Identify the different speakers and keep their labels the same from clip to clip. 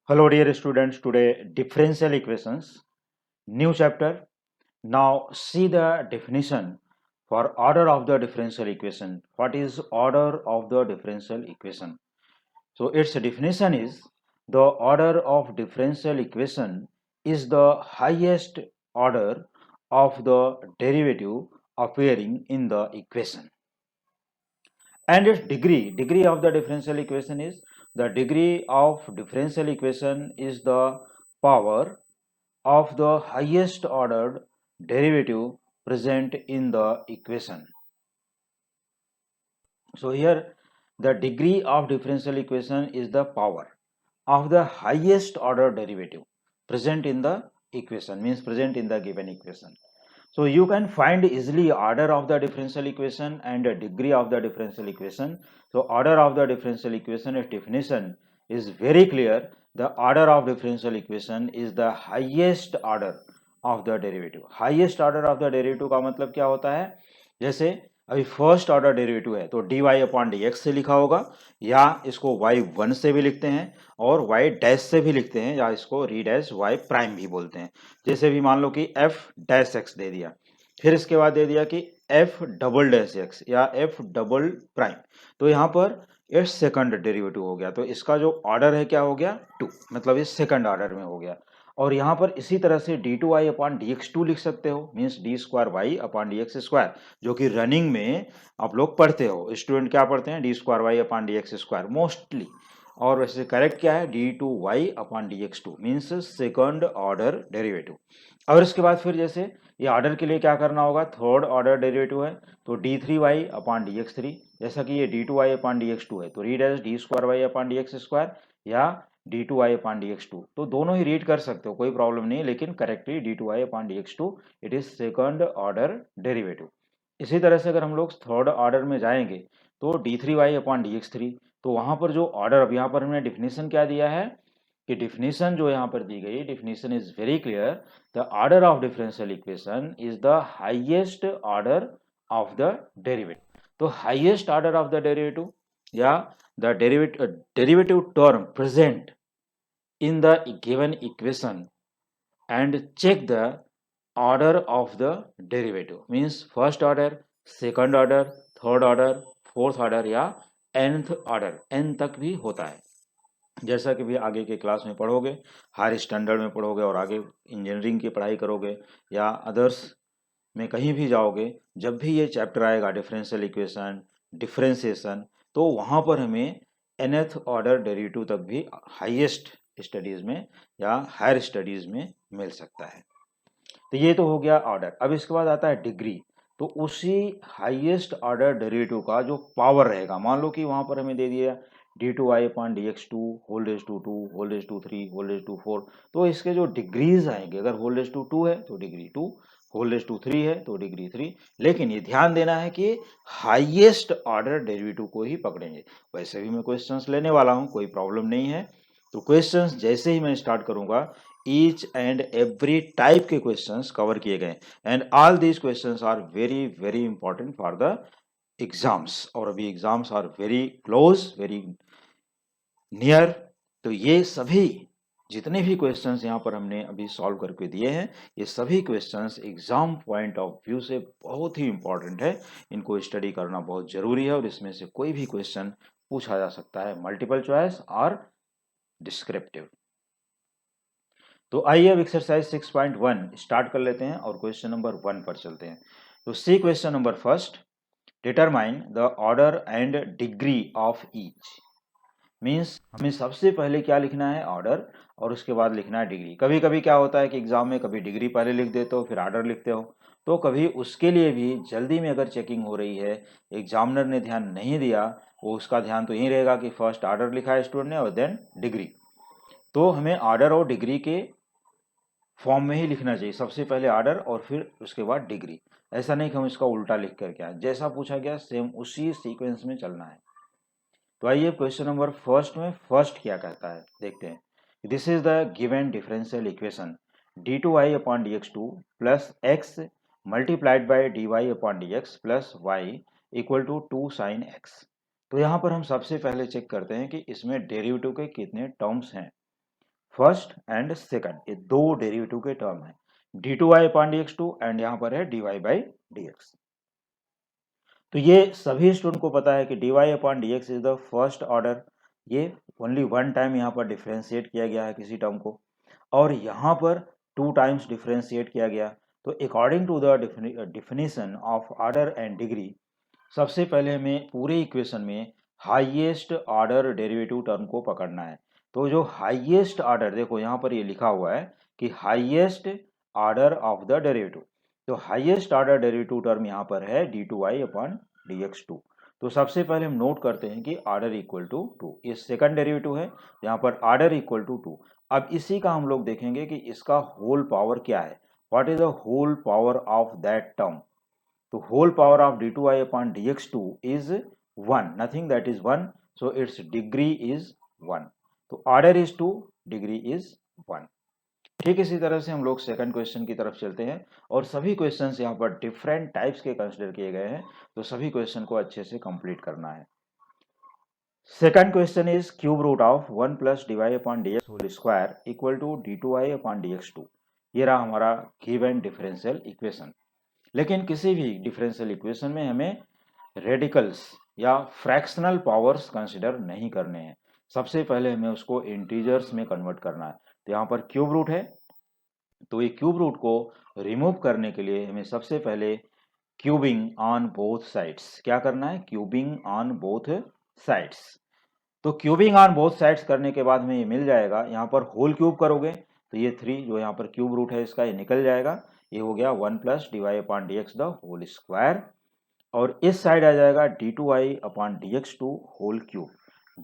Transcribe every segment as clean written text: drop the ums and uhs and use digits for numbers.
Speaker 1: Hello dear students, today differential equations, new chapter. Now see the definition for order of the differential equation. What is order of the differential equation? So its definition is the order of differential equation is the highest order of the derivative appearing in the equation. And its degree of the differential equation is the degree of differential equation is the power of the highest ordered derivative present in the equation. So here the degree of differential equation is the power of the highest order derivative present in the equation, means present in the given equation. So you can find easily order of the differential equation and the degree of the differential equation. So order of the differential equation its definition is very clear. The order of differential equation is the highest order of the derivative. Highest order of the derivative का मतलब क्या होता है? जैसे अभी first order derivative है तो d y upon d x से लिखा होगा, या इसको वाई वन से भी लिखते हैं और वाई डैश से भी लिखते हैं, या इसको री डैश वाई प्राइम भी बोलते हैं। जैसे भी मान लो कि एफ डैश एक्स दे दिया, फिर इसके बाद दे दिया कि एफ डबल डैश एक्स या एफ डबल प्राइम, तो यहाँ पर ये सेकंड डेरिवेटिव हो गया। तो इसका जो ऑर्डर है क्या हो गया? टू, मतलब ये सेकंड ऑर्डर में हो गया। और यहाँ पर इसी तरह से d two y upon d x two लिख सकते हो, means d square y upon d x square, जो कि रनिंग में आप लोग पढ़ते हो। स्टूडेंट क्या पढ़ते हैं? D square y upon d x square mostly. और वैसे करेक्ट क्या है? D two y upon d x two, means second order derivative. और इसके बाद फिर जैसे ये ऑर्डर के लिए क्या करना होगा? थर्ड ऑर्डर डेरिवेटिव है तो d three y upon d x three, जैसा कि ये d two y upon d x two है तो read as d square y upon d x square या d two y upon d x two. तो दोनों ही रीड कर सकते हो, कोई प्रॉब्लम नहीं है, लेकिन correctly d two y upon d x two it is second order derivative. इसी तरह से अगर हम लोग थर्ड ऑर्डर में जाएंगे तो d three y upon d x three, तो वहां पर जो ऑर्डर, अब यहाँ पर हमने डिफिनेशन क्या दिया है कि डिफिनेशन जो यहाँ पर दी गई, definition is very clear. The order of differential equation is the highest order of the derivative. तो highest order of the derivative या the derivative term present in the given equation and check the order of the derivative, means first order, second order, third order, fourth order या nth order, n तक भी होता है। जैसा कि भी आगे के क्लास में पढ़ोगे, हायर स्टैंडर्ड में पढ़ोगे और आगे इंजीनियरिंग की पढ़ाई करोगे या अदर्स में कहीं भी जाओगे, जब भी ये चैप्टर आएगा डिफरेंशियल इक्वेशन, डिफरेंशिएशन, तो वहाँ पर हमें nth ऑर्डर डेरिवेटिव तक भी हाईएस्ट स्टडीज में या हायर स्टडीज में मिल सकता है। तो ये तो हो गया ऑर्डर। अब इसके बाद आता है डिग्री। तो उसी हाईएस्ट ऑर्डर डेरिवेटिव का जो पावर रहेगा, मान लो कि वहां पर हमें दे दिया d two y upon d x two whole raise to two whole raise to three whole raise to four, तो इसके जो डिग्रीज आएंगे, अगर होल रेज टू टू है तो degree two, whole raise to three है तो डिग्री थ्री। लेकिन ये ध्यान देना है कि हाईएस्ट ऑर्डर डेरिवेटिव को ही पकड़ेंगे। वैसे भी मैं क्वेश्चंस लेने वाला हूँ, कोई प्रॉब्लम नहीं है। तो क्वेश्चंस जैसे ही मैं स्टार्ट करूंगा, ईच एंड एवरी टाइप के क्वेश्चंस कवर किए गए and all these questions are very very important for the exams. और अभी exams are very close, very near. तो ये सभी जितने भी क्वेश्चंस यहाँ पर हमने अभी सॉल्व करके दिए हैं, ये सभी questions exam point of view से बहुत ही इंपॉर्टेंट है। इनको स्टडी करना बहुत जरूरी है और इसमें से कोई भी क्वेश्चन पूछा जा सकता है, मल्टीपल चॉइस और डिस्क्रिप्टिव। तो आइए अब एक्सरसाइज 6.1 स्टार्ट कर लेते हैं और क्वेश्चन नंबर 1 पर चलते हैं। तो सी question number first, determine the order and degree of each. Means हमें सबसे पहले क्या लिखना है? ऑर्डर, और उसके बाद लिखना है डिग्री। कभी कभी क्या होता है कि एग्जाम में कभी डिग्री पहले लिख देते हो फिर ऑर्डर लिखते हो, तो कभी उसके लिए भी जल्दी में अगर चेकिंग हो रही है, एग्जामिनर ने ध्यान नहीं दिया, वो उसका ध्यान तो यही रहेगा कि फर्स्ट ऑर्डर लिखा है स्टूडेंट ने और देन डिग्री। तो हमें ऑर्डर और डिग्री के फॉर्म में ही लिखना चाहिए, सबसे पहले ऑर्डर और फिर उसके बाद डिग्री। ऐसा नहीं कि हम इसका उल्टा लिख कर क्या, जैसा पूछा गया सेम उसी सीक्वेंस में चलना है। तो आइए क्वेश्चन नंबर फर्स्ट में फर्स्ट क्या कहता है देखते हैं। This is the given differential equation d two y upon d x two plus x multiplied by d y upon d x plus y equal to two sine x. तो यहाँ पर हम सबसे पहले चेक करते हैं कि इसमें डेरिवेटिव के कितने टर्म्स हैं। फर्स्ट एंड सेकंड, ये दो डेरिवेटिव के टर्म है, d2y अपॉन dx2 एंड यहाँ पर है dy बाई dx। तो ये सभी स्टूडेंट को पता है कि dy upon dx is the first order, ये ओनली वन टाइम यहाँ पर डिफ्रेंशिएट किया गया है किसी टर्म को, और यहाँ पर टू टाइम्स डिफ्रेंशिएट किया गया। तो according to the definition of order and degree, सबसे पहले हमें पूरे इक्वेशन में हाईएस्ट ऑर्डर डेरिवेटिव टर्म को पकड़ना है। तो जो हाईएस्ट ऑर्डर, देखो यहाँ पर ये लिखा हुआ है कि highest order of the derivative, तो हाईएस्ट ऑर्डर डेरिवेटिव टर्म यहाँ पर है d2y अपॉन dx2। तो सबसे पहले हम नोट करते हैं कि ऑर्डर इक्वल टू 2, ये सेकंड डेरिवेटिव है, यहाँ पर ऑर्डर इक्वल टू 2। अब इसी का हम लोग देखेंगे कि इसका होल पावर क्या है, what is the whole power of that term. तो whole power of d2y upon dx2 is 1, nothing that is 1, so its degree is 1। तो order is 2, degree is 1। ठीक इसी तरह से हम लोग सेकंड क्वेश्चन की तरफ चलते हैं, और सभी क्वेश्चंस यहाँ पर डिफरेंट टाइप्स के कंसिडर किए गए हैं, तो सभी क्वेश्चन को अच्छे से कंप्लीट करना है। Second question is cube root of 1 plus dy upon dx whole square equal to d2y upon dx2। ये रहा हमारा गिवन डिफरेंशियल इक्वेशन। लेकिन किसी भी डिफरेंशियल इक्वेशन में हमें रेडिकल्स या फ्रैक्शनल पावर्स कंसिडर नहीं करने हैं, सबसे पहले हमें उसको इंटीजर्स में कन्वर्ट करना है। तो यहाँ पर क्यूब रूट है, तो ये क्यूब रूट को रिमूव करने के लिए हमें सबसे पहले क्यूबिंग ऑन बोथ साइड्स, क्या करना है, क्यूबिंग ऑन बोथ साइड्स। तो क्यूबिंग ऑन बोथ साइड्स करने के बाद में ये मिल जाएगा, यहाँ पर होल क्यूब करोगे तो ये 3 जो यहाँ पर क्यूब रूट है इसका ये निकल जाएगा, ये हो गया 1 plus dy upon dx the whole square, और इस साइड आ जाएगा d2y upon dx2 whole cube,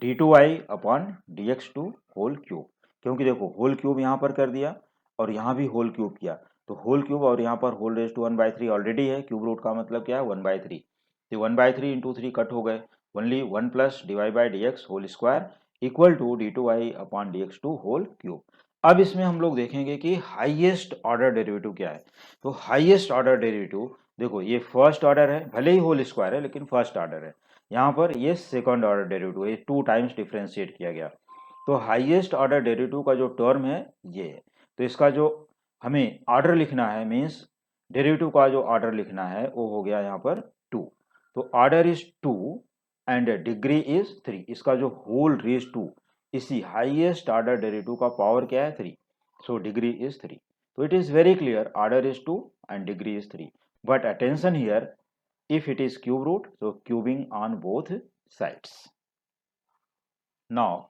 Speaker 1: d2y upon dx2 whole cube, क्योंकि देखो होल क्यूब यहाँ पर कर दिया और यहाँ भी होल क्यूब किया, तो होल क्यूब और यहाँ पर होल रेज टू 1/3 ऑलरेडी है, क्यूब रूट का मतलब क्या है 1/3, तो 1/3 इंटू 3 कट हो गए, only 1 plus dy by dx whole square equal to d2y upon dx2 whole cube. अब इसमें हम लोग देखेंगे कि हाईएस्ट ऑर्डर डेरिवेटिव क्या है। तो हाईएस्ट ऑर्डर डेरिवेटिव, देखो ये फर्स्ट ऑर्डर है, भले ही होल स्क्वायर है लेकिन फर्स्ट ऑर्डर है, यहाँ पर ये सेकंड ऑर्डर डेरिवेटिव है, ये टू टाइम्स डिफ्रेंशिएट किया गया। तो हाईएस्ट ऑर्डर डेरिवेटिव का जो टर्म है ये है, तो इसका जो हमें ऑर्डर लिखना है, मीन्स डेरिवेटिव का जो ऑर्डर लिखना है वो हो गया यहाँ पर 2। तो order is 2 and degree is 3, इसका जो होल रेज टू, इसी हाईएस्ट ऑर्डर डेरिवेटिव का पावर क्या है 3, सो degree is 3। So it is very clear order is 2 and degree is 3. But attention here, if it is cube root, so cubing on both sides. Now,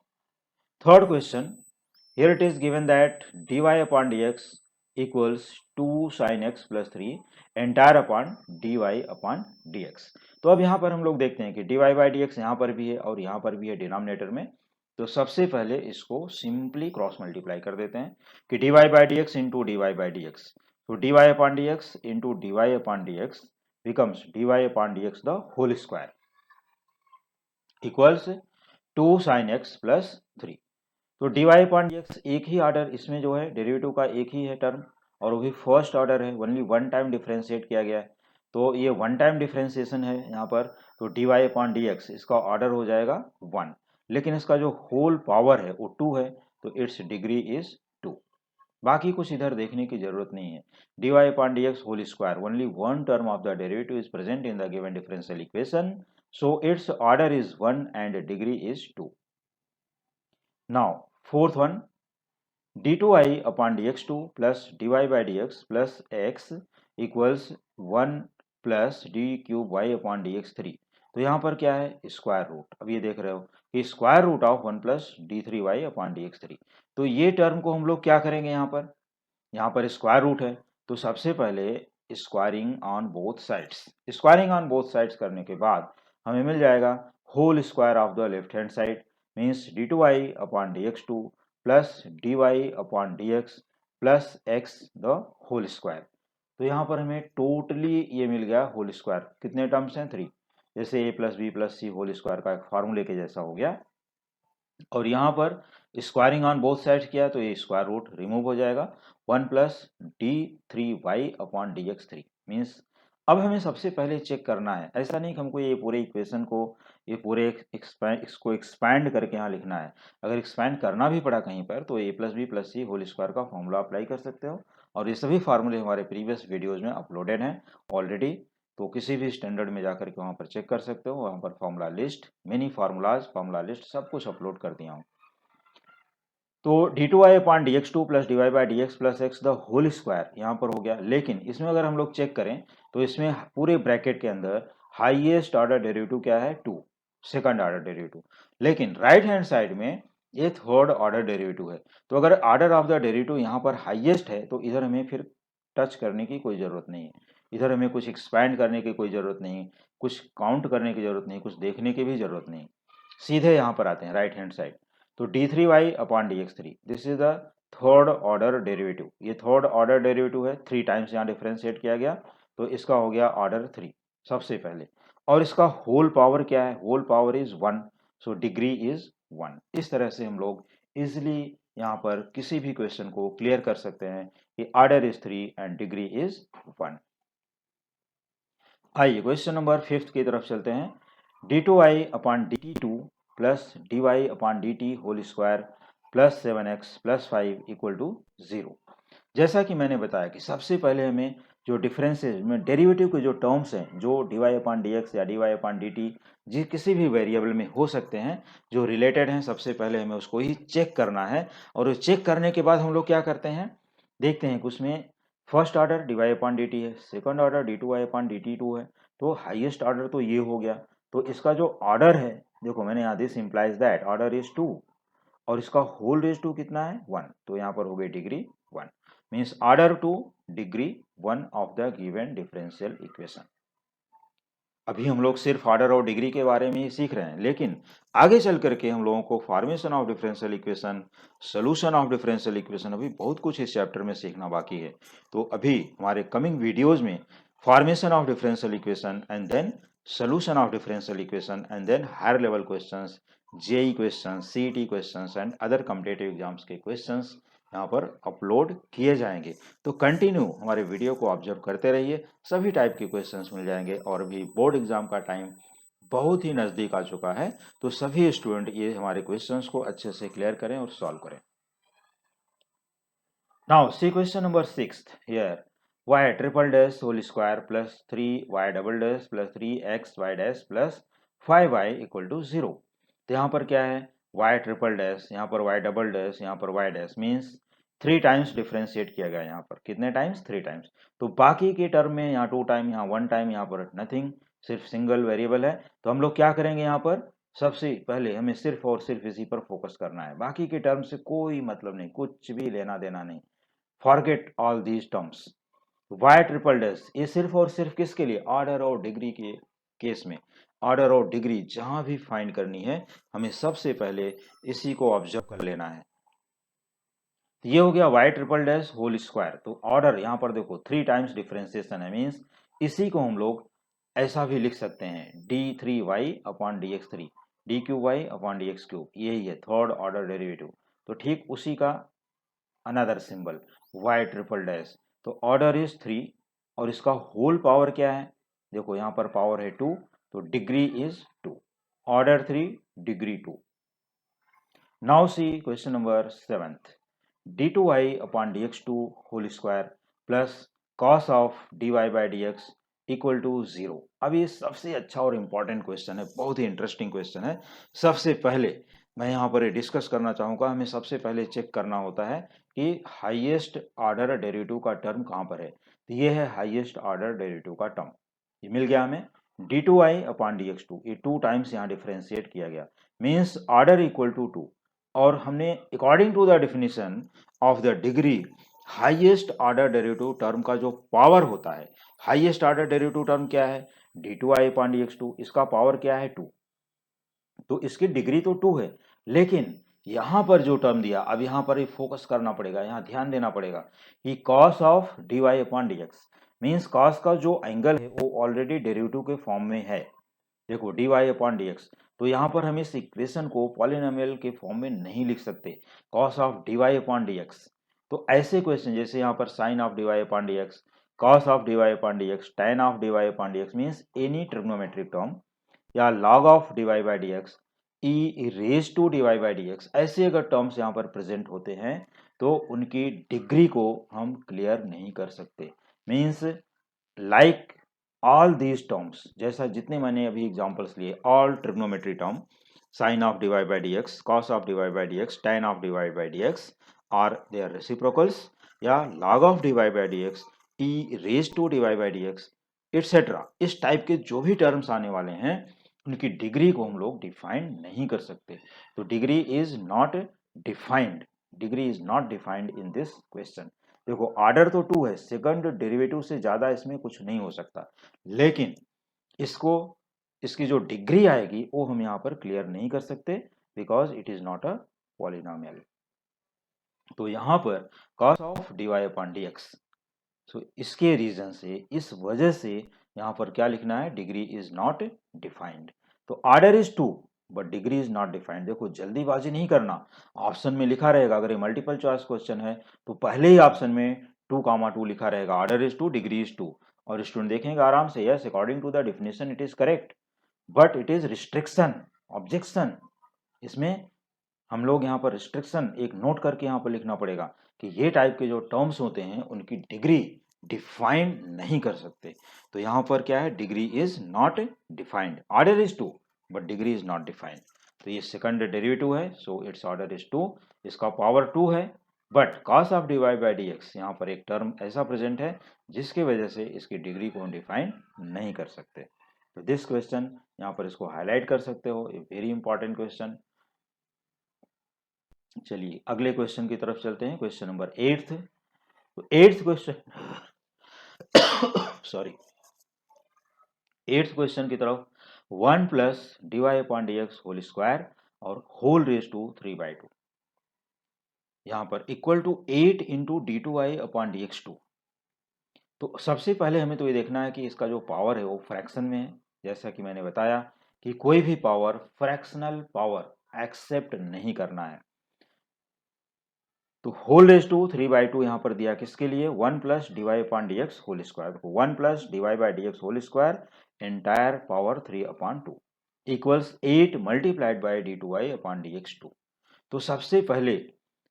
Speaker 1: third question, here it is given that dy upon dx equals 2 sin x plus 3 entire upon dy upon dx। तो अब यहाँ पर हम लोग देखते हैं कि dy by dx यहाँ पर भी है और यहाँ पर भी है डिनोमिनेटर में। तो सबसे पहले इसको सिंपली क्रॉस मल्टीप्लाई कर देते हैं कि dy by dx into dy by dx, तो dy upon dx into dy upon dx becomes dy upon dx the whole square equals 2 sin x plus 3। तो dy अपॉन dx एक ही order, इसमें जो है डेरिवेटिव का एक ही है टर्म और वो भी फर्स्ट ऑर्डर है, ओनली वन टाइम डिफ्रेंशिएट किया गया है, तो ये वन टाइम डिफ्रेंशिएशन है यहाँ पर। तो dy अपॉन dx इसका ऑर्डर हो जाएगा 1, लेकिन इसका जो होल पावर है वो 2 है, तो इट्स डिग्री इज 2। बाकी कुछ इधर देखने की जरूरत नहीं है। dy upon dx whole square, only one term of the derivative is present in the given differential equation, so its order is 1 and degree is 2। Now fourth one, d2y upon dx2 plus dy by dx plus x equals 1 plus d cube y upon dx3। तो यहाँ पर क्या है square root, अब ये देख रहे हो कि square root of 1 plus d3y upon dx3। तो ये टर्म को हम लोग क्या करेंगे, यहाँ पर स्क्वायर रूट है, तो सबसे पहले squaring on both sides, squaring on both sides करने के बाद हमें मिल जाएगा whole square of the left hand side, means d2y upon dx2 plus dy upon dx plus x the whole square. तो यहाँ पर हमें टोटली ये मिल गया होल स्क्वायर, कितने टर्म्स हैं 3, जैसे a plus b plus c whole square का एक फार्मूले के जैसा हो गया। और यहाँ पर स्क्वायरिंग ऑन बोथ साइड्स किया तो ये स्क्वायर रूट रिमूव हो जाएगा, 1 plus d three y upon d x 3 means अब हमें सबसे पहले चेक करना है, ऐसा नहीं कि हमको ये पूरे इक्वेशन को ये पूरे इसको एक्सपैंड करके यहाँ लिखना है। अगर एक्सपैंड करना भी पड़ा कहीं पर तो ए plus b plus c whole square का फॉर्मूला अप्लाई कर सकते हो, और ये सभी फार्मूले हमारे प्रीवियस वीडियोज में अपलोडेड हैं ऑलरेडी। तो किसी भी स्टैंडर्ड में जाकर के वहाँ पर चेक कर सकते हो, वहाँ पर formula list, mini formulas, formula list सब कुछ अपलोड कर दिया हूँ। तो d2y upon dx2 plus dy by dx plus x the whole square यहाँ पर हो गया। लेकिन इसमें अगर हम लोग चेक करें तो इसमें पूरे ब्रैकेट के अंदर हाईएस्ट ऑर्डर डेरिवेटिव क्या है, 2, सेकंड ऑर्डर डेरिवेटिव। लेकिन राइट हैंड साइड में ये थर्ड ऑर्डर डेरिवेटिव है। तो अगर ऑर्डर ऑफ द डेरिवेटिव यहाँ पर हाईएस्ट है तो इधर हमें फिर टच करने की कोई ज़रूरत नहीं है, इधर हमें कुछ एक्सपैंड करने की कोई ज़रूरत नहीं, कुछ काउंट करने की ज़रूरत नहीं, कुछ देखने की भी ज़रूरत नहीं, सीधे यहाँ पर आते हैं राइट हैंड साइड। तो d3y upon dx3 this is the third order derivative, ये थर्ड ऑर्डर डेरिवेटिव है, 3 टाइम्स यहाँ डिफरेंशिएट किया गया तो इसका हो गया ऑर्डर 3 सबसे पहले। और इसका होल पावर क्या है, whole power is 1, so degree is 1। इस तरह से हम लोग इजिली यहाँ पर किसी भी क्वेश्चन को क्लियर कर सकते हैं कि order is 3 and degree is 1। आइए क्वेश्चन नंबर 5 की तरफ चलते हैं। d2y upon dt2 plus dy upon dt whole square plus 7x plus 5 equal to 0। जैसा कि मैंने बताया कि सबसे पहले हमें जो डिफरेंसेज में डेरिवेटिव के जो टर्म्स हैं, जो dy अपॉन dx या dy अपॉन dt जी किसी भी वेरिएबल में हो सकते हैं, जो रिलेटेड हैं, सबसे पहले हमें उसको ही चेक करना है। और चेक करने के बाद हम लोग क्या करते हैं, देखते हैं कि उसमें first order dy upon dt है, second order d2y upon dt2 है, तो हाईएस्ट ऑर्डर तो ये हो गया। तो इसका जो ऑर्डर है, देखो मैंने यहाँ this implies that order is 2 और इसका होल रेज टू कितना है 1, तो यहाँ पर हो गई degree 1, means order two degree 1 of the given differential equation. अभी हम लोग सिर्फ ऑर्डर और डिग्री के बारे में ही सीख रहे हैं, लेकिन आगे चल करके हम लोगों को formation of differential equation, solution of differential equation, अभी बहुत कुछ इस चैप्टर में सीखना बाकी है। तो अभी हमारे कमिंग वीडियोज में formation of differential equation and then solution of differential equation and then higher level questions, JEE question, CET questions and other competitive exams के क्वेश्चंस यहाँ पर अपलोड किए जाएंगे। तो कंटिन्यू हमारे वीडियो को ऑब्जर्व करते रहिए, सभी टाइप के क्वेश्चंस मिल जाएंगे। और भी बोर्ड एग्जाम का टाइम बहुत ही नज़दीक आ चुका है, तो सभी स्टूडेंट ये हमारे क्वेश्चंस को अच्छे से क्लियर करें और सॉल्व करें। Now see question number 6 here, y triple dash whole square plus 3y double dash plus 3xy dash plus 5y equal to 0। तो यहाँ पर क्या है, y ट्रिपल डैश, यहाँ पर y डबल डैश, यहाँ पर y dash, means 3 times differentiate किया गया। यहाँ पर कितने टाइम्स, 3 टाइम्स। तो बाकी के टर्म में यहाँ 2 टाइम, यहाँ 1 टाइम, यहाँ पर नथिंग, सिर्फ सिंगल वेरिएबल है। तो हम लोग क्या करेंगे, यहाँ पर सबसे पहले हमें सिर्फ और सिर्फ इसी पर फोकस करना है, बाकी के टर्म से कोई मतलब नहीं, कुछ भी लेना देना नहीं। Forget all these terms. Y triple dash ये सिर्फ और सिर्फ किसके लिए, ऑर्डर और डिग्री के केस में। ऑर्डर और डिग्री जहां भी फाइंड करनी है, हमें सबसे पहले इसी को ऑब्जर्व कर लेना है। तो ये हो गया y triple dash whole square. तो ऑर्डर यहाँ पर देखो 3 टाइम्स डिफ्रेंसिएशन है, मीन्स इसी को हम लोग ऐसा भी लिख सकते हैं d3y upon dx3, dqy upon dx cube, यही है थर्ड ऑर्डर डेरिवेटिव। तो ठीक उसी का another symbol y triple dash. तो ऑर्डर इज 3 और इसका होल पावर क्या है, देखो यहाँ पर पावर है 2, तो degree is 2, order 3 degree 2। Now see question number 7, d2y upon dx2 whole square plus cos of dy by dx equal to 0। अब ये सबसे अच्छा और इम्पॉर्टेंट क्वेश्चन है, बहुत ही इंटरेस्टिंग क्वेश्चन है। सबसे पहले मैं यहाँ पर डिस्कस करना चाहूँगा, हमें सबसे पहले चेक करना होता है कि हाईएस्ट ऑर्डर डेरिवेटिव का टर्म कहाँ पर है। तो ये है हाईएस्ट ऑर्डर डेरिवेटिव का टर्म, ये मिल गया हमें d2y अपॉन dx2, ये 2 टाइम्स यहाँ डिफ्रेंशिएट किया गया, मीन्स ऑर्डर इक्वल टू 2। और हमने according to the definition of the degree, highest order derivative term का जो पावर होता है, हाईएस्ट ऑर्डर डेरिवेटिव टर्म क्या है, d2y अपॉन dx2, इसका पावर क्या है 2, तो इसकी डिग्री तो 2 है। लेकिन यहाँ पर जो टर्म दिया, अब यहाँ पर फोकस करना पड़ेगा, यहाँ ध्यान देना पड़ेगा कि cos of dy upon dx, means cos का जो एंगल है वो ऑलरेडी डेरिवेटिव के फॉर्म में है। देखो dy अपॉन dx, तो यहाँ पर हम इस इक्वेशन को पॉलिनोमियल के फॉर्म में नहीं लिख सकते, cos of dy upon dx। तो ऐसे क्वेश्चन जैसे यहाँ पर sine of dy upon dx, cos of dy upon dx, tan of dy upon dx means any trigonometric term, या log of dy by dx, e raised to dy by dx, ऐसे अगर terms यहाँ पर present होते हैं तो उनकी degree को हम क्लियर नहीं कर सकते। Means like all these terms, जैसा जितने मैंने अभी एग्जांपल्स लिए, all trigonometry term, sin of dy by dx, cos of dy by dx, tan of dy by dx are their reciprocals, या log of dy by dx, e raised to dy by dx etc. इस type के जो भी terms आने वाले हैं उनकी degree को हम लोग डिफाइन नहीं कर सकते। तो degree is not defined, degree is not defined in this question. देखो ऑर्डर तो 2 है, सेकंड डेरिवेटिव से ज्यादा इसमें कुछ नहीं हो सकता, लेकिन इसको इसकी जो डिग्री आएगी वो हम यहाँ पर क्लियर नहीं कर सकते because it is not a polynomial. तो यहाँ पर cos of dy upon dx, सो इसके रीजन से, इस वजह से यहाँ पर क्या लिखना है, डिग्री इज नॉट डिफाइंड। तो order is 2 but degree is not defined. देखो जल्दीबाजी नहीं करना, ऑप्शन में लिखा रहेगा, अगर ये मल्टीपल चॉइस क्वेश्चन है तो पहले ही ऑप्शन में 2, 2 लिखा रहेगा, ऑर्डर इज 2, डिग्री इज 2, और स्टूडेंट देखेंगे आराम से, yes according to the definition it is correct, but it is restriction, objection. इसमें हम लोग यहाँ पर रिस्ट्रिक्शन एक नोट करके यहाँ पर लिखना पड़ेगा कि ये टाइप के जो टर्म्स होते हैं उनकी डिग्री डिफाइन नहीं कर सकते। तो यहाँ पर क्या है, degree is not defined, order is 2 but degree is not defined. तो ये सेकंड डेरिवेटिव है, सो इट्स ऑर्डर इज 2, इसका पावर 2 है, but cos of dy by dx यहाँ पर एक टर्म ऐसा प्रेजेंट है जिसकी वजह से इसकी डिग्री को हम डिफाइन नहीं कर सकते। तो दिस क्वेश्चन यहाँ पर इसको हाईलाइट कर सकते हो, ए वेरी इंपॉर्टेंट क्वेश्चन। चलिए अगले क्वेश्चन की तरफ चलते हैं, क्वेश्चन नंबर 8। तो 8th question sorry 8th question की तरफ 1 plus dy upon dx whole square और होल रेज टू 3/2, यहाँ पर equal to 8 into d two I upon d x two. तो सबसे पहले हमें तो ये देखना है कि इसका जो पावर है वो फ्रैक्शन में है। जैसा कि मैंने बताया कि कोई भी पावर फ्रैक्शनल पावर एक्सेप्ट नहीं करना है। तो होल रेज टू 3/2 यहाँ पर दिया किसके लिए, 1 plus d y upon d x whole square. 1 plus d y by d x whole square entire power 3/2 equals 8 multiplied by d two y upon d x two. तो सबसे पहले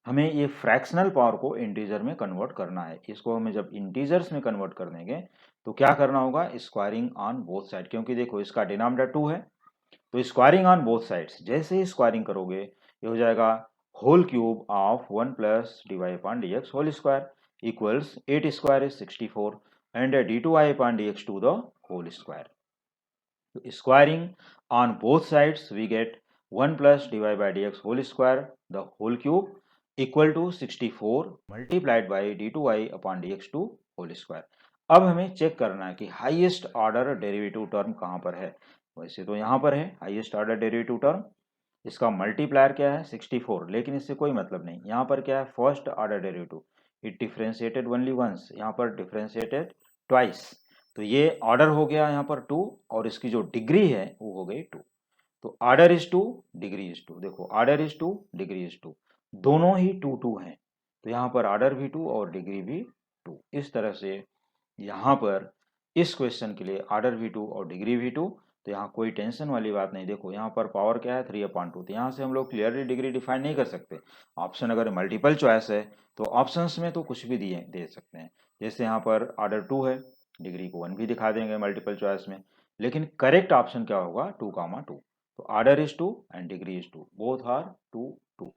Speaker 1: हमें ये फ्रैक्शनल पावर को इंटीजर में convert करना है। इसको हमें जब इंटीजर्स में कन्वर्ट कर देंगे तो क्या करना होगा, स्क्वायरिंग ऑन बोथ साइड, क्योंकि देखो इसका डिनोमिनेटर 2 है, तो स्क्वायरिंग ऑन बोथ साइड्स, जैसे ही स्क्वायरिंग करोगे ये हो जाएगा whole cube of 1 plus d y upon d x whole square equals 8 square is 64 and d two y upon d x two the whole square. तो squaring on both sides we get 1 plus d y by d x whole square the whole cube equal to 64 multiplied by d two y upon d x two whole square. अब हमें check करना है कि highest order derivative term कहाँ पर है। वैसे तो यहाँ पर है हाईएस्ट ऑर्डर डेरिवेटिव टर्म, इसका मल्टीप्लायर क्या है 64, लेकिन इससे कोई मतलब नहीं। यहाँ पर क्या है, first order derivative, it differentiated only once, यहाँ पर डिफरेंशिएटेड ट्वाइस, तो ये ऑर्डर हो गया यहाँ पर 2 और इसकी जो डिग्री है वो हो गई 2। तो ऑर्डर इज 2, डिग्री इज 2। देखो ऑर्डर इज 2, डिग्री इज 2, दोनों ही 2 है, तो यहाँ पर ऑर्डर भी 2 और डिग्री भी 2। इस तरह से यहाँ पर इस क्वेश्चन के लिए ऑर्डर भी 2 और डिग्री भी 2, तो यहाँ कोई टेंशन वाली बात नहीं। देखो यहाँ पर पावर क्या है 3/2, तो यहाँ से हम लोग क्लियरली डिग्री डिफाइन नहीं कर सकते। ऑप्शन अगर मल्टीपल चॉइस है तो ऑप्शंस में तो कुछ भी दे सकते हैं, जैसे यहाँ पर ऑर्डर 2 है, डिग्री को 1 भी दिखा देंगे मल्टीपल चॉइस में, लेकिन करेक्ट ऑप्शन क्या होगा 2, 2। तो order is 2 and degree is 2, both are 2, 2।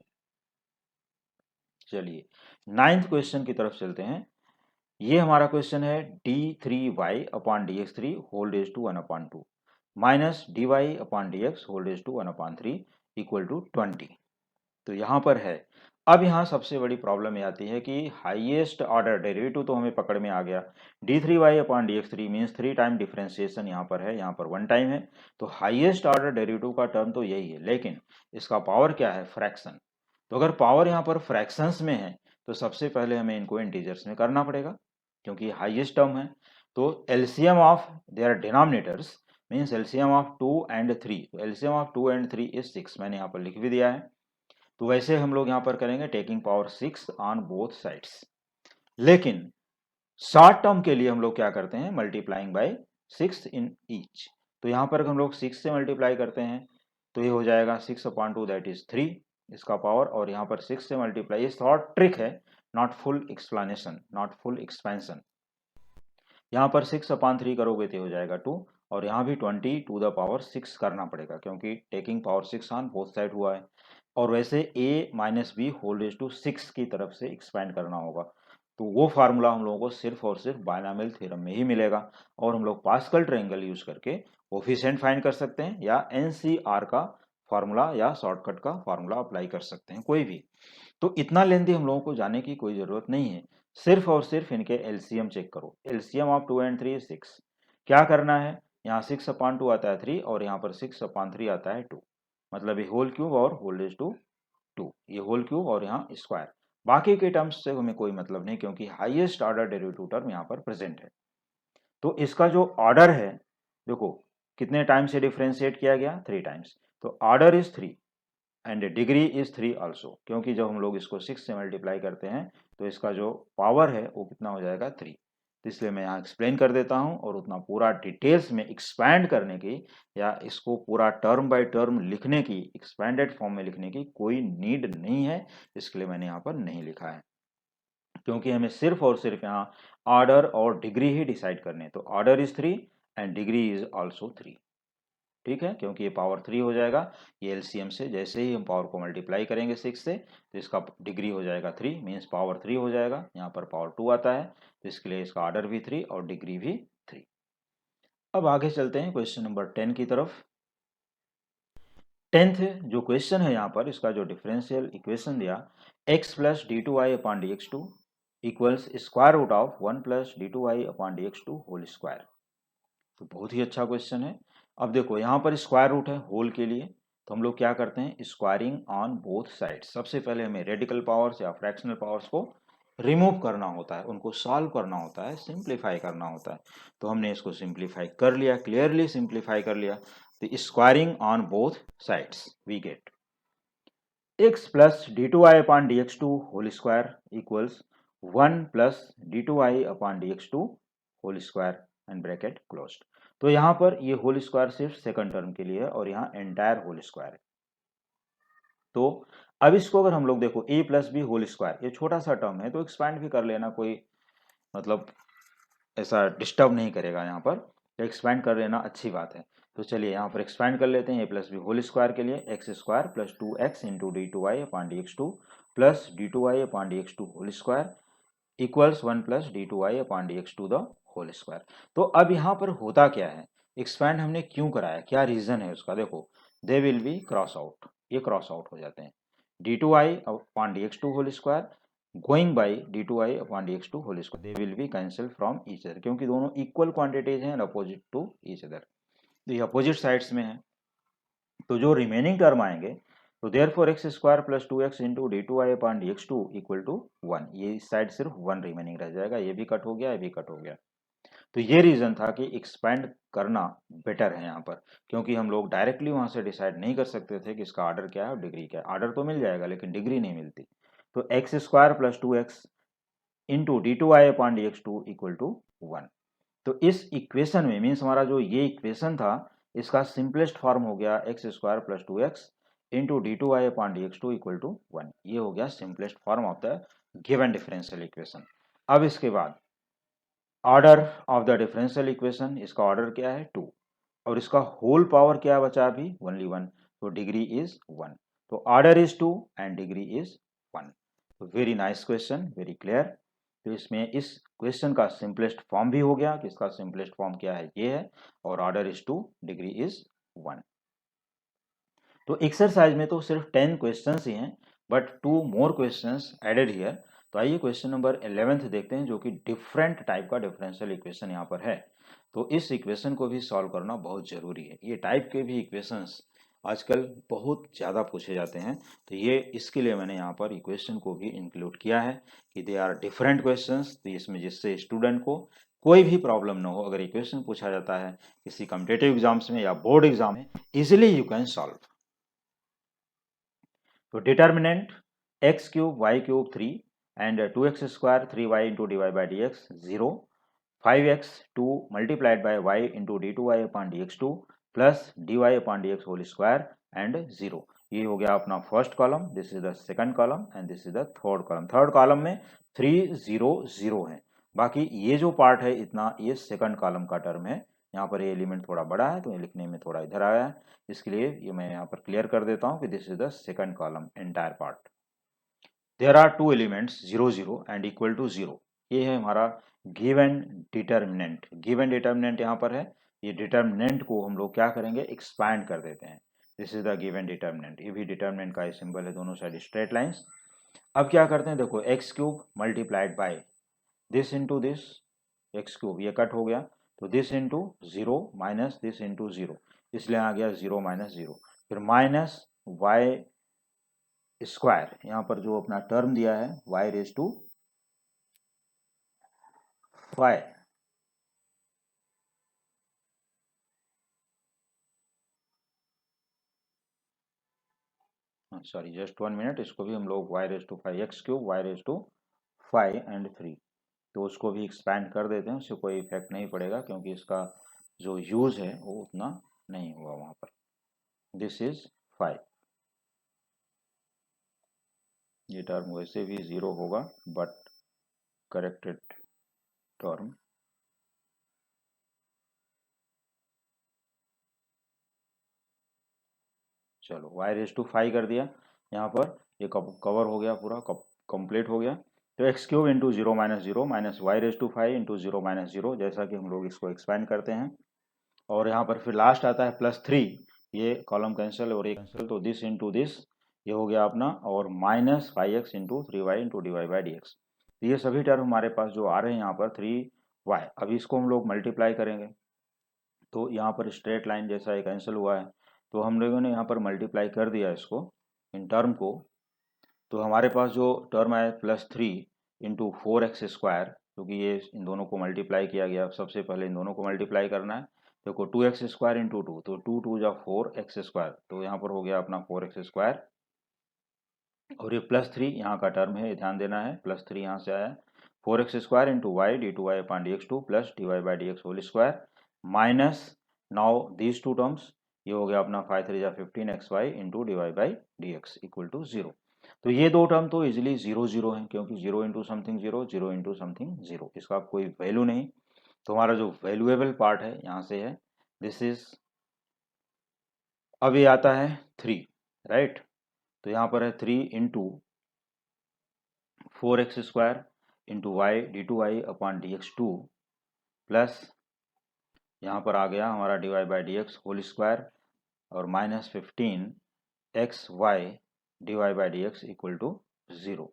Speaker 1: चलिए 9th क्वेश्चन की तरफ चलते हैं। ये हमारा क्वेश्चन है d3y upon d x three whole raise to 1/2 minus d y upon d x whole raise to 1/3 equal to 20। तो यहाँ पर है, अब यहाँ सबसे बड़ी प्रॉब्लम ये आती है कि हाईएस्ट ऑर्डर डेरिवेटिव तो हमें पकड़ में आ गया, d3y upon d x three means 3 time differentiation यहाँ पर है, यहाँ पर 1 टाइम है, तो हाईएस्ट ऑर्डर डेरिवेटिव का टर्म तो यही है, लेकिन इसका पावर क्या है फ्रैक्शन। तो अगर पावर यहाँ पर फ्रैक्शंस में है तो सबसे पहले हमें इनको इंटीजर्स में करना पड़ेगा क्योंकि हाईएस्ट टर्म है। तो LCM of their denominators means LCM of 2 and 3, तो एलसीएम ऑफ 2 एंड 3 इज 6, मैंने यहाँ पर लिख भी दिया है। तो वैसे हम लोग यहाँ पर करेंगे taking power 6 on both sides, लेकिन शॉर्ट टर्म के लिए हम लोग क्या करते हैं, मल्टीप्लाइंग बाय 6 इन ईच। तो यहाँ पर हम लोग 6 से मल्टीप्लाई करते हैं तो ये हो जाएगा 6/2 दैट इज 3 इसका पावर, और यहाँ पर 6 से मल्टीप्लाई, ये शॉर्ट ट्रिक है, not full explanation, not full expansion. यहाँ पर 6/3 करोगे तो हो जाएगा 2, और यहाँ भी 20 टू द पावर 6 करना पड़ेगा क्योंकि taking power 6 on both side हुआ है। और वैसे a minus b whole raise to 6 की तरफ से एक्सपेंड करना होगा, तो वो फार्मूला हम लोगों को सिर्फ और सिर्फ बायनॉमियल थ्योरम में ही मिलेगा। और हम लोग पास्कल ट्रायंगल यूज करके कोफिशिएंट फाइंड कर सकते हैं, या एनसीआर का फार्मूला या शॉर्टकट का फार्मूला अप्लाई कर सकते हैं, कोई भी। तो इतना लेंथी हम लोगों को जाने की कोई जरूरत नहीं है, सिर्फ और सिर्फ इनके एलसीएम चेक करो। LCM of 2 and 3 6। क्या करना है, यहाँ 6/2 आता है 3, और यहाँ पर 6/3 आता है 2, मतलब ये होल क्यूब और होल रेज टू 2, ये होल क्यूब और यहाँ स्क्वायर। बाकी के टर्म्स से हमें कोई मतलब नहीं क्योंकि हाईएस्ट ऑर्डर डेरिवेटिव टर्म यहाँ पर प्रेजेंट है। तो इसका जो ऑर्डर है, देखो कितने टाइम से डिफ्रेंशिएट किया गया, 3 टाइम्स, तो order is 3 and degree is 3 also, क्योंकि जब हम लोग इसको 6 से मल्टीप्लाई करते हैं तो इसका जो पावर है वो कितना हो जाएगा, 3। तो इसलिए मैं यहाँ एक्सप्लेन कर देता हूँ, और उतना पूरा डिटेल्स में एक्सपैंड करने की या इसको पूरा टर्म बाय टर्म लिखने की, एक्सपैंडेड फॉर्म में लिखने की कोई नीड नहीं है, इसके लिए मैंने यहाँ पर नहीं लिखा है, क्योंकि हमें सिर्फ और सिर्फ यहाँ ऑर्डर और डिग्री ही डिसाइड करने। तो order is 3 and degree is also 3, ठीक है, क्योंकि ये पावर 3 हो जाएगा। ये एलसीएम से जैसे ही हम पावर को मल्टीप्लाई करेंगे 6 से, तो इसका डिग्री हो जाएगा 3, मीन्स पावर 3 हो जाएगा। यहाँ पर पावर 2 आता है, तो इसके लिए इसका ऑर्डर भी 3 और डिग्री भी 3। अब आगे चलते हैं क्वेश्चन नंबर 10 की तरफ। 10th जो क्वेश्चन है यहाँ पर, इसका जो डिफरेंशियल इक्वेशन दिया, x plus d two I upon d x two equals square root of 1 plus d two I upon d x two whole square. तो बहुत ही अच्छा क्वेश्चन है। अब देखो यहाँ पर स्क्वायर रूट है होल के लिए, तो हम लोग क्या करते हैं, स्क्वायरिंग ऑन बोथ साइड। सबसे पहले हमें रेडिकल पावर्स या फ्रैक्शनल पावर्स को रिमूव करना होता है, उनको सॉल्व करना होता है, सिंप्लीफाई करना होता है। तो हमने इसको सिंप्लीफाई कर लिया, क्लियरली सिंप्लीफाई कर लिया। तो squaring on both sides we get x plus d two I upon d x two whole square equals 1 plus d two I upon d x two whole square and bracket closed. तो यहाँ पर ये whole square सिर्फ second term के लिए है और यहाँ एंटायर होल स्क्वायर है। तो अब इसको अगर हम लोग देखो a plus b whole square, ये छोटा सा टर्म है तो एक्सपैंड भी कर लेना, कोई मतलब ऐसा डिस्टर्ब नहीं करेगा। यहाँ पर एक्सपैंड कर लेना अच्छी बात है। तो चलिए यहाँ पर एक्सपैंड कर लेते हैं। A plus b whole square के लिए x square plus 2x into d two y upon d x two plus d two y upon d x two whole square equals 1 plus d two y upon d x two the whole square. तो अब यहाँ पर होता क्या है, expand हमने क्यों कराया, क्या रीजन है उसका, देखो they will be cross out, ये क्रॉस आउट हो जाते हैं। D two I upon d x two whole square going by d two I upon d x two whole square, they will be cancel from each other, क्योंकि दोनों equal quantities हैं opposite to each other, तो ये opposite sides में है। तो जो remaining term आएंगे, तो therefore x square plus 2x into d two I upon d x two equal to 1, ये इस साइड सिर्फ 1 रिमेनिंग रह जाएगा, ये भी कट हो गया, ये भी कट हो गया। तो ये रीजन था कि एक्सपेंड करना बेटर है यहाँ पर, क्योंकि हम लोग डायरेक्टली वहां से डिसाइड नहीं कर सकते थे कि इसका ऑर्डर क्या है और डिग्री क्या है। ऑर्डर तो मिल जाएगा लेकिन डिग्री नहीं मिलती। तो x square plus 2x into d two I upon d x two equal to 1। तो इस इक्वेशन में मीन्स हमारा जो ये इक्वेशन था, इसका सिंपलेस्ट फॉर्म हो गया x square plus 2x into d two I upon d x two equal to 1। ये हो गया simplest form of the given differential equation. अब इसके बाद order of the differential equation, इसका ऑर्डर क्या है 2, और इसका होल पावर क्या बचा अभी, ओनली 1, तो डिग्री इज 1। तो order is 2 and degree is 1। तो very nice question, very clear. तो इसमें इस क्वेश्चन का सिंपलेस्ट फॉर्म भी हो गया कि इसका सिंपलेस्ट फॉर्म क्या है, ये है, और ऑर्डर इज 2, डिग्री इज 1। तो एक्सरसाइज में तो सिर्फ 10 क्वेश्चंस ही हैं, but 2 more questions added here. तो आइए क्वेश्चन नंबर 11th देखते हैं, जो कि डिफरेंट टाइप का डिफरेंशियल इक्वेशन यहाँ पर है। तो इस इक्वेशन को भी सॉल्व करना बहुत जरूरी है। ये टाइप के भी इक्वेशंस आजकल बहुत ज़्यादा पूछे जाते हैं, तो ये इसके लिए मैंने यहाँ पर इक्वेशन को भी इंक्लूड किया है कि दे आर डिफरेंट क्वेश्चंस, तो इसमें जिससे स्टूडेंट को कोई भी प्रॉब्लम ना हो। अगर इक्वेशन पूछा जाता है किसी कम्पिटेटिव एग्जाम्स में या बोर्ड एग्जाम में, इजिली यू कैन सॉल्व। तो determinant x cube y cube 3 and 2x square 3y into dy by dx 0, 5x 2 multiplied by y into d2y upon dx2 plus dy upon dx whole square and 0. ये हो गया अपना first column, this is the second column and this is the third column. Third column में 3 0 0 है. बाकी ये जो part है इतना, ये सेकंड कॉलम का टर्म है. यहाँ पर ये एलिमेंट थोड़ा बड़ा है तो ये लिखने में थोड़ा इधर आया है, इसके लिए ये मैं यहाँ पर क्लियर कर देता हूँ कि this is the second column entire part. There are two elements 0 0 and equal to 0. ये है हमारा गिवन डिटर्मिनेंट. गिवन डिटर्मिनेंट यहाँ पर है. ये डिटर्मिनेंट को हम लोग क्या करेंगे, एक्सपैंड कर देते हैं. This is the given determinant. ये भी डिटर्मिनेंट का सिंबल है, दोनों साइड स्ट्रेट लाइंस. अब क्या करते हैं, देखो x cube multiplied by this into this, x cube ये कट हो गया तो this into 0 minus this into 0, इसलिए आ गया 0 माइनस 0. फिर माइनस वाई स्क्वायर, यहाँ पर जो अपना टर्म दिया है y raise to 5. Sorry just 1 minute, इसको भी हम लोग y raise to 5 x cube y raise to 5 and 3, तो उसको भी एक्सपैंड कर देते हैं. उससे कोई इफेक्ट नहीं पड़ेगा क्योंकि इसका जो यूज है वो उतना नहीं हुआ वहां पर. This is 5. ये टर्म वैसे भी 0 होगा बट करेक्टेड टर्म. चलो वाई रेज टू 5 कर दिया, यहाँ पर ये कवर हो गया, पूरा कंप्लीट हो गया. तो x cube into 0 minus 0 minus y raise to 5 into 0 minus 0, जैसा कि हम लोग इसको एक्सपैंड करते हैं. और यहाँ पर फिर लास्ट आता है +3, ये कॉलम कैंसिल और ये कैंसिल, तो दिस इंटू दिस ये हो गया अपना, और minus 5x into 3y into d y by d x. ये सभी टर्म हमारे पास जो आ रहे हैं यहाँ पर 3y. अभी इसको हम लोग मल्टीप्लाई करेंगे तो यहाँ पर स्ट्रेट लाइन जैसा ये कैंसिल हुआ है, तो हम लोगों ने यहाँ पर मल्टीप्लाई कर दिया इसको, इन टर्म को. तो हमारे पास जो टर्म है +3 इंटू 4x स्क्वायर, क्योंकि ये इन दोनों को मल्टीप्लाई किया गया, सबसे पहले इन दोनों को मल्टीप्लाई करना है. देखो 2x स्क्वायर इंटू 2, तो 2 2 जा 4x स्क्वायर, तो यहाँ पर हो गया अपना 4x स्क्वायर. और ये +3 यहाँ का टर्म है, ध्यान देना है, +3 यहाँ से आया. 4x square into y d two y upon d x two plus d y by d x whole square minus now these two terms, ये हो गया अपना 5 3 जा 15 x y into d y by d x equal to 0. तो ये दो term तो easily 0 0 है, क्योंकि 0 इंटू समथिंग 0, 0 इंटू समथिंग 0, इसका कोई वैल्यू नहीं. तो हमारा जो वैल्यूएबल पार्ट है यहाँ से है, दिस इज. अब ये आता है 3, राइट. तो यहाँ पर है 3 into 4x square into y d two y upon d x two plus यहाँ पर आ गया हमारा d y by d x whole square और minus 15 x y d y by d x equal to 0.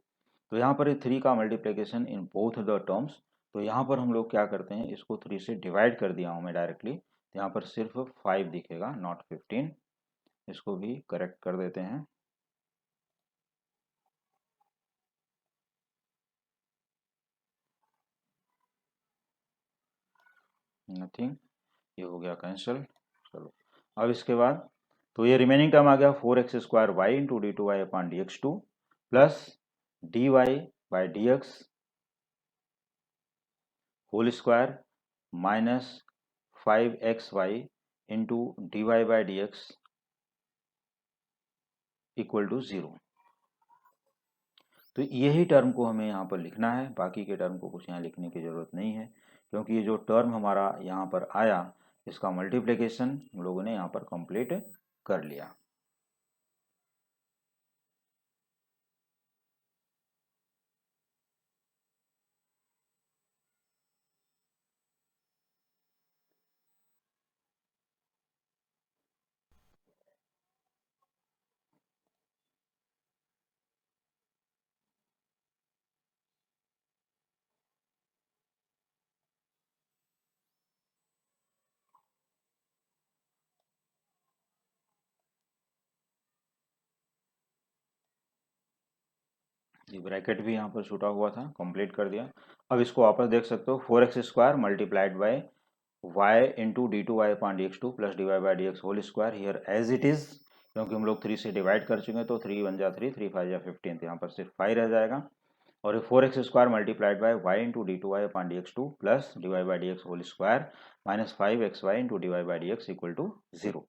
Speaker 1: तो यहाँ पर 3 का multiplication in both the terms. तो यहाँ पर हम लोग क्या करते हैं, इसको 3 से डिवाइड कर दिया हूँ मैं डायरेक्टली, तो यहाँ पर सिर्फ 5 दिखेगा, नॉट 15. इसको भी करेक्ट कर देते हैं. नथिंग, ये हो गया कैंसिल. चलो अब इसके बाद तो ये रिमेनिंग टर्म आ गया 4x square y into d two y upon d x two plus d y by d x whole square minus 5xy into d y by d x equal to 0. तो यही term को हमें यहाँ पर लिखना है, बाकी के टर्म को कुछ यहाँ लिखने की ज़रूरत नहीं है, क्योंकि ये जो टर्म हमारा यहाँ पर आया इसका मल्टीप्लिकेशन हम लोगों ने यहाँ पर कंप्लीट कर लिया. ये ब्रैकेट भी यहाँ पर छूटा हुआ था, कंप्लीट कर दिया. अब इसको वापस देख सकते हो, 4x square multiplied by y into d two y upon d x two plus d y by d x whole square here as it is, क्योंकि हम लोग 3 से डिवाइड कर चुके हैं, तो 3 1 जा 3 3 5 जा 15, तो यहाँ पर सिर्फ 5 रह जाएगा. और ये 4x square multiplied by y into d two y upon d x two plus d y by d x whole square minus 5xy into d y by d x equal to 0।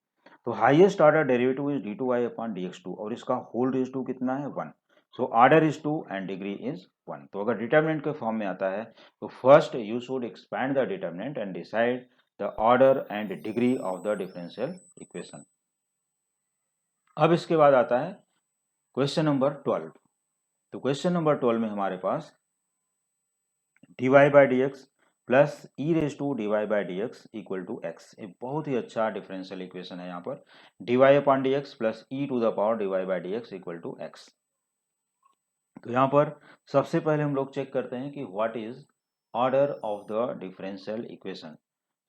Speaker 1: तो highest order derivative is d two y upon d x two और इसका whole raise to कितना है 1। So order is 2 and degree is 1। तो अगर determinant के form में आता है तो first you should expand the determinant and decide the order and degree of the differential equation. अब इसके बाद आता है क्वेश्चन नंबर 12। तो क्वेश्चन नंबर 12 में हमारे पास d y by d x plus e raise to d y by d x equal to x, एक बहुत ही अच्छा डिफरेंशियल इक्वेशन है। यहाँ पर d y upon d x plus e to the power d y by d x equal to x. तो यहाँ पर सबसे पहले हम लोग चेक करते हैं कि what is order of the differential equation.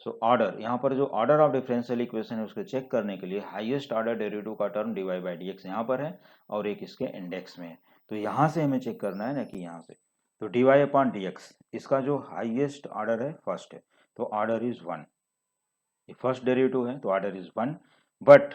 Speaker 1: So order, यहाँ पर जो ऑर्डर ऑफ डिफरेंशियल इक्वेशन है उसको चेक करने के लिए हाईएस्ट ऑर्डर डेरिवेटिव का term d y by d x यहाँ पर है और एक इसके इंडेक्स में है। तो यहाँ से हमें चेक करना है ना कि यहाँ से, तो d y upon d x इसका जो हाईएस्ट ऑर्डर है फर्स्ट है, तो ऑर्डर इज 1। ये फर्स्ट डेरिवेटिव है तो ऑर्डर इज 1, बट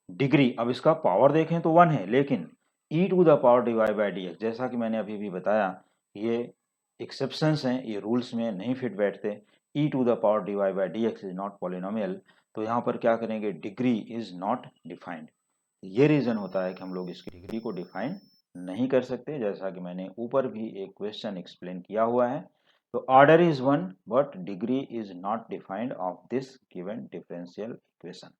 Speaker 1: डिग्री, अब इसका पावर देखें तो 1 है, लेकिन e to the power d y by d x, जैसा कि मैंने अभी भी बताया, ये एक्सेप्शंस हैं, ये रूल्स में नहीं फिट बैठते। e to the power d y by d x is not polynomial, तो यहाँ पर क्या करेंगे, डिग्री इज नॉट डिफाइंड। ये रीज़न होता है कि हम लोग इसकी डिग्री को डिफाइन नहीं कर सकते, जैसा कि मैंने ऊपर भी एक क्वेश्चन एक्सप्लेन किया हुआ है। तो order is 1 but degree is not defined of this given differential equation.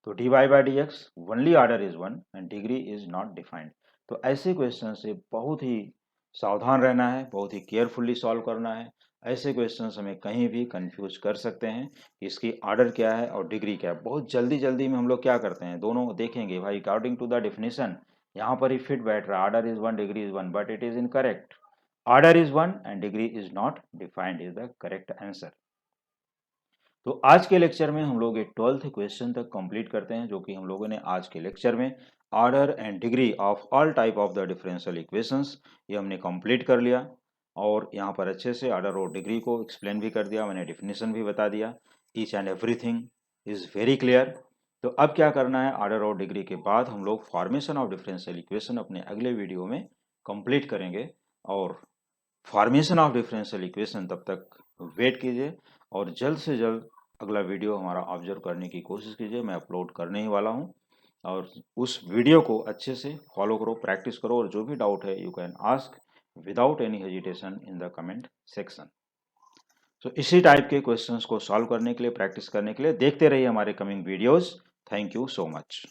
Speaker 1: तो d y by d x only order is 1 and degree is not defined. तो ऐसे क्वेश्चन से बहुत ही सावधान रहना है, बहुत ही केयरफुली सॉल्व करना है। ऐसे क्वेश्चंस हमें कहीं भी कंफ्यूज कर सकते हैं कि इसकी ऑर्डर क्या है और डिग्री क्या है। बहुत जल्दी जल्दी में हम लोग क्या करते हैं, दोनों देखेंगे भाई अकॉर्डिंग टू द डेफिनेशन यहाँ पर ही फिट बैठ रहा है, order is 1 degree is 1, but it is incorrect. Order is 1 and degree is not defined is the correct answer. तो आज के लेक्चर में हम लोग एक 12th क्वेश्चन तक कंप्लीट करते हैं, जो कि हम लोगों ने आज के लेक्चर में order and degree of all type of the differential equations ये हमने कंप्लीट कर लिया। और यहाँ पर अच्छे से ऑर्डर और डिग्री को एक्सप्लेन भी कर दिया, मैंने डिफिनेशन भी बता दिया। Each and everything is very clear. तो अब क्या करना है, ऑर्डर और डिग्री के बाद हम लोग फॉर्मेशन ऑफ डिफरेंशियल इक्वेशन अपने अगले वीडियो में कंप्लीट करेंगे। और फॉर्मेशन ऑफ डिफरेंशियल इक्वेशन तब तक वेट कीजिए और जल्द से जल्द अगला वीडियो हमारा ऑब्जर्व करने की कोशिश कीजिए। मैं अपलोड करने ही वाला हूं और उस वीडियो को अच्छे से फॉलो करो, प्रैक्टिस करो, और जो भी डाउट है you can ask without any hesitation in the comment section. तो इसी टाइप के क्वेश्चंस को सॉल्व करने के लिए, प्रैक्टिस करने के लिए देखते रहिए हमारे coming videos. Thank you so much.